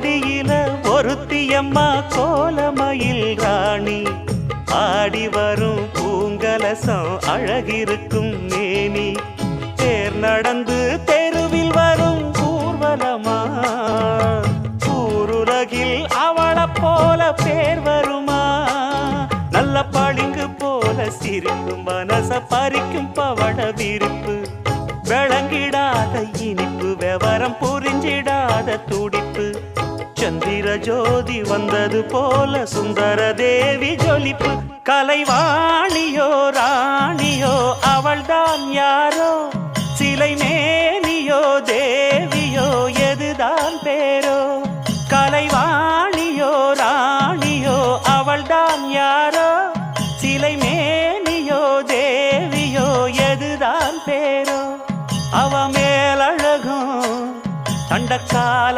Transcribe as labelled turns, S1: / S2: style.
S1: கோடியில ஒருத்தியம்மா கோலமயில் ராணி ஆடி வரும் பூங்கலசம் அழகிருக்கும் மேனி தேர் நடந்து தெருவில் வரும் ஊர்வலமா ஊருலகில் அவளை போல பேர் வருமா நல்ல பளிங்கு போல சிரிக்கும் மனச பறிக்கும் பவள விரிப்பு விளங்கிடாத இனிப்பு விவரம் புரிஞ்சிடாத துடிப்பு சந்திர ஜோதி வந்தது போல சுந்தர தேவி ஜொலிப்பு கலைவாணியோ ராணியோ அவள்தான் யாரோ சிலை மேனியோ தேவியோ எதுதான் பேரோ கலைவாணியோ ராணியோ அவள்தான் யாரோ சிலை மேனியோ தேவியோ எதுதான் பேரோ அவ மேலழகும் தண்டக்கால